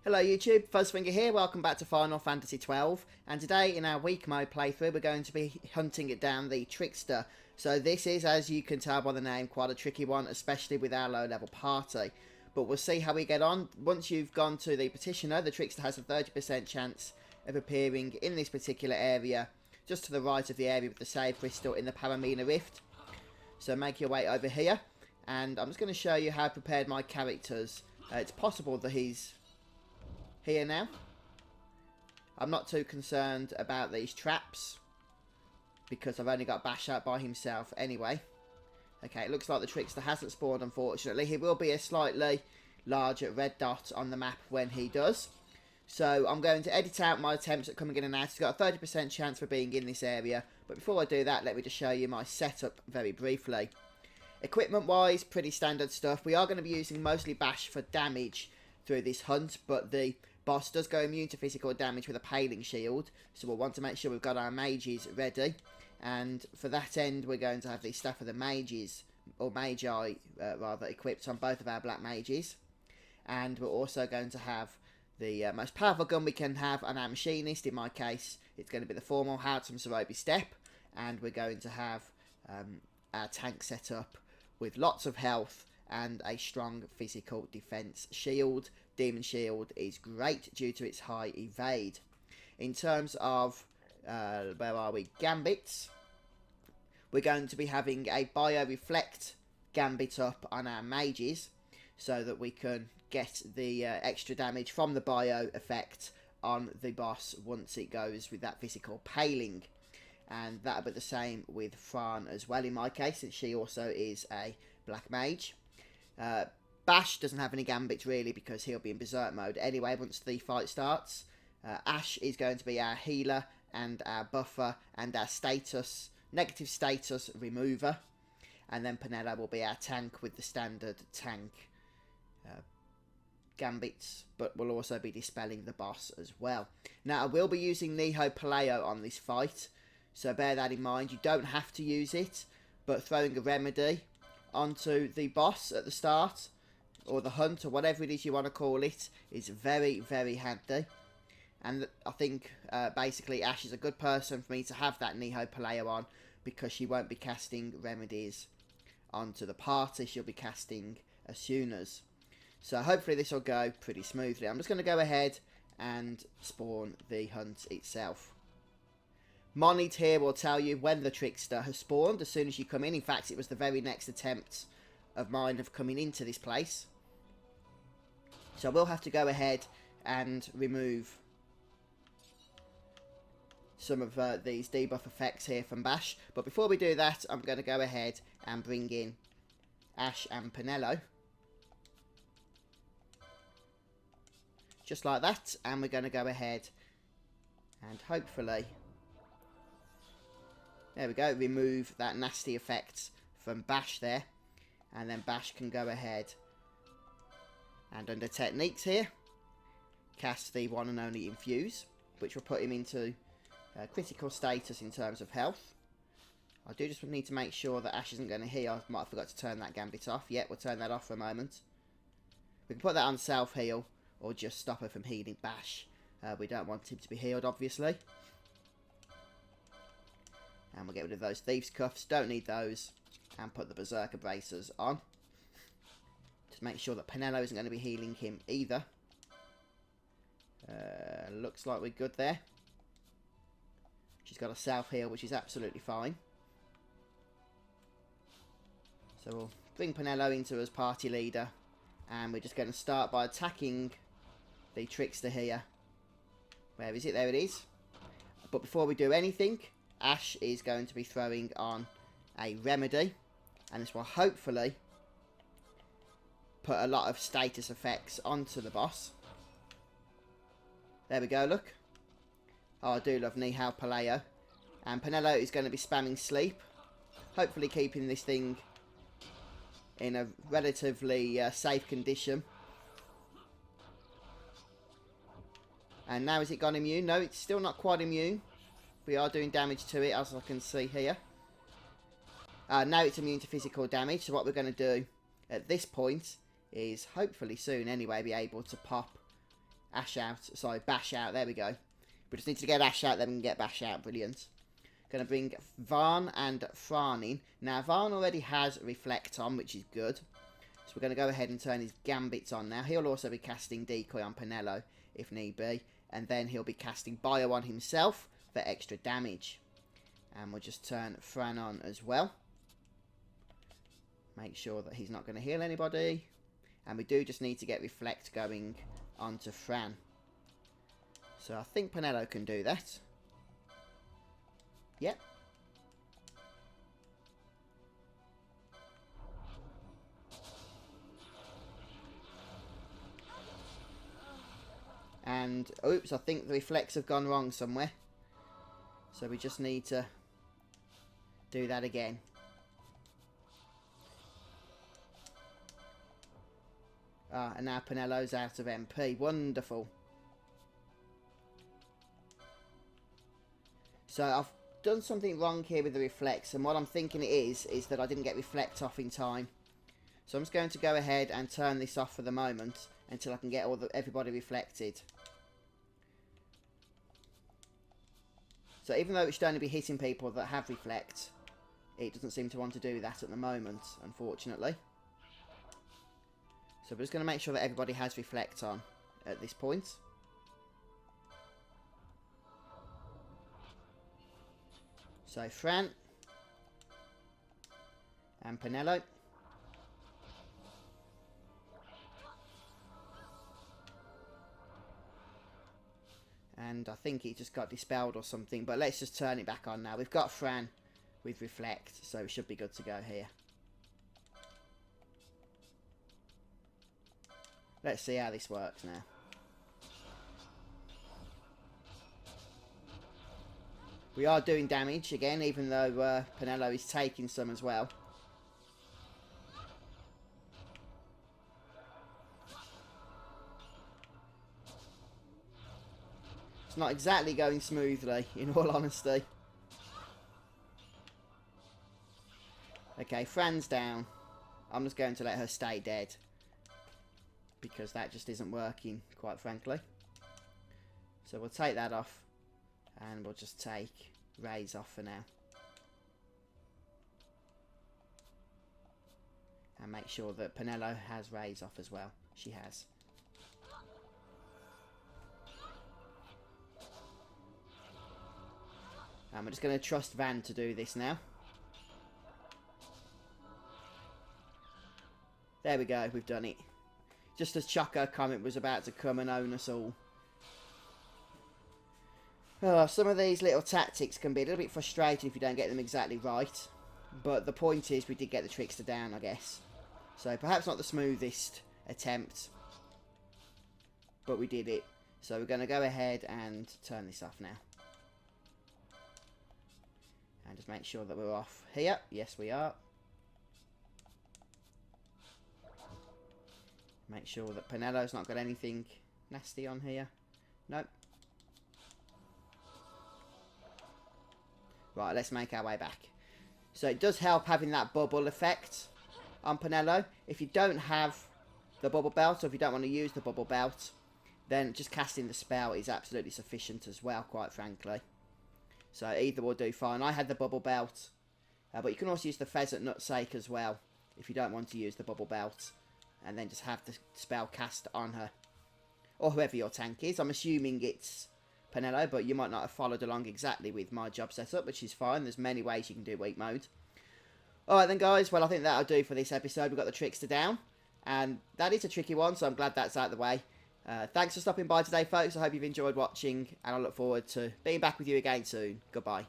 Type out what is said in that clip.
Hello YouTube, Fuzzfinger here, welcome back to Final Fantasy XII, and today in our week mode playthrough we're going to be hunting it down the Trickster. So this is, as you can tell by the name, quite a tricky one, especially with our low level party. But we'll see how we get on. Once you've gone to the Petitioner, the Trickster has a 30% chance of appearing in this particular area, just to the right of the area with the save crystal in the Paramina Rift. So make your way over here, and I'm just going to show you how I prepared my characters. It's possible that he's here now. I'm not too concerned about these traps because I've only got Bash out by himself anyway. Okay, it looks like the Trickster hasn't spawned, unfortunately. He will be a slightly larger red dot on the map when he does. So I'm going to edit out my attempts at coming in and out. He's got a 30% chance for being in this area. But before I do that, let me just show you my setup very briefly. Equipment wise, pretty standard stuff. We are going to be using mostly Bash for damage through this hunt, but the boss does go immune to physical damage with a paling shield, so we'll want to make sure we've got our mages ready. And for that end, we're going to have the Staff of the Mages, or Magi rather, equipped on both of our black mages. And we're also going to have the most powerful gun we can have on our machinist. In my case, it's going to be the Formal Heart from Sarobi Step, and we're going to have our tank set up with lots of health and a strong physical defense shield. Demon Shield is great due to its high evade. In terms of, where are we, gambits, we're going to be having a Bio Reflect gambit up on our mages so that we can get the extra damage from the Bio effect on the boss once it goes with that physical paling. And that'll be the same with Fran as well in my case, since she also is a black mage. Bash doesn't have any gambits really because he'll be in berserk mode anyway once the fight starts. Ash is going to be our healer and our buffer and our negative status remover. And then Penelo will be our tank with the standard tank gambits, but we'll also be dispelling the boss as well. Now I will be using Niho Paleo on this fight, so bear that in mind. You don't have to use it, but throwing a remedy onto the boss at the start, or the hunt, or whatever it is you want to call it, is very, very handy. And I think, basically, Ash is a good person for me to have that Niho Paleo on, because she won't be casting remedies onto the party, she'll be casting Asunas. So hopefully this will go pretty smoothly. I'm just going to go ahead and spawn the hunt itself. Monit here will tell you when the Trickster has spawned as soon as you come in. In fact, it was the very next attempt of mine of coming into this place. So we'll have to go ahead and remove some of these debuff effects here from Bash. But before we do that, I'm going to go ahead and bring in Ash and Penelo. Just like that. And we're going to go ahead and hopefully, there we go, remove that nasty effect from Bash there. And then Bash can go ahead and under techniques here, cast the one and only Infuse, which will put him into critical status in terms of health. I do just need to make sure that Ash isn't going to heal. I might have forgot to turn that gambit off. Yep, we'll turn that off for a moment. We can put that on self-heal, or just stop her from healing Bash. We don't want him to be healed, obviously. And we'll get rid of those Thieves' Cuffs, don't need those. And put the Berserker Bracers on. To make sure that Penelo isn't going to be healing him either. Looks like we're good there. She's got a self-heal, which is absolutely fine. So we'll bring Penelo into as party leader. And we're just going to start by attacking the Trickster here. Where is it? There it is. But before we do anything, Ash is going to be throwing on a remedy. And this will hopefully put a lot of status effects onto the boss. There we go, look. Oh, I do love Niho Paleo. And Penelo is going to be spamming sleep. Hopefully keeping this thing in a relatively safe condition. And now has it gone immune? No, it's still not quite immune. We are doing damage to it, as I can see here. Now it's immune to physical damage. So what we're going to do at this point is hopefully soon anyway be able to pop Ash out. Sorry, bash out. There we go. We just need to get Ash out, then we can get bash out. Brilliant. Going to bring Varn and Fran in. Now, Varn already has Reflect on, which is good. So we're going to go ahead and turn his Gambits on now. He'll also be casting Decoy on Penelo, if need be. And then he'll be casting Bio on himself for extra damage. And we'll just turn Fran on as well. Make sure that he's not going to heal anybody. And we do just need to get Reflect going onto Fran. So I think Penelo can do that. Yep. And, oops, I think the reflects have gone wrong somewhere. So we just need to do that again. Ah, and now Penelo's out of MP. Wonderful. So I've done something wrong here with the reflects, and what I'm thinking it is that I didn't get reflect off in time. So I'm just going to go ahead and turn this off for the moment until I can get everybody reflected. So even though it should only be hitting people that have reflect, it doesn't seem to want to do that at the moment, unfortunately. So we're just going to make sure that everybody has reflect on at this point. So Fran and Penelo. And I think he just got dispelled or something, but let's just turn it back on now. We've got Fran with reflect, so we should be good to go here. Let's see how this works now. We are doing damage again, even though Penelo is taking some as well. It's not exactly going smoothly, in all honesty. Okay, Fran's down. I'm just going to let her stay dead, because that just isn't working, quite frankly. So we'll take that off. And we'll just take Raise off for now. And make sure that Penelo has Raise off as well. She has. And we're just going to trust Van to do this now. There we go, we've done it. Just as Choco Comet was about to come and own us all. Oh, some of these little tactics can be a little bit frustrating if you don't get them exactly right. But the point is we did get the Trickster down, I guess. So perhaps not the smoothest attempt, but we did it. So we're going to go ahead and turn this off now. And just make sure that we're off here. Yes, we are. Make sure that Penelo's not got anything nasty on here. Nope. Right, let's make our way back. So it does help having that bubble effect on Penelo. If you don't have the bubble belt, or if you don't want to use the bubble belt, then just casting the spell is absolutely sufficient as well, quite frankly. So either will do fine. I had the bubble belt, but you can also use the pheasant nutsake as well, if you don't want to use the bubble belt, and then just have the spell cast on her, or whoever your tank is. I'm assuming it's Penelo, but you might not have followed along exactly with my job setup, which is fine. There's many ways you can do weak mode. Alright then, guys, well, I think that'll do for this episode. We've got the Trickster down, and that is a tricky one, so I'm glad that's out of the way. Thanks for stopping by today, folks. I hope you've enjoyed watching, and I look forward to being back with you again soon. Goodbye.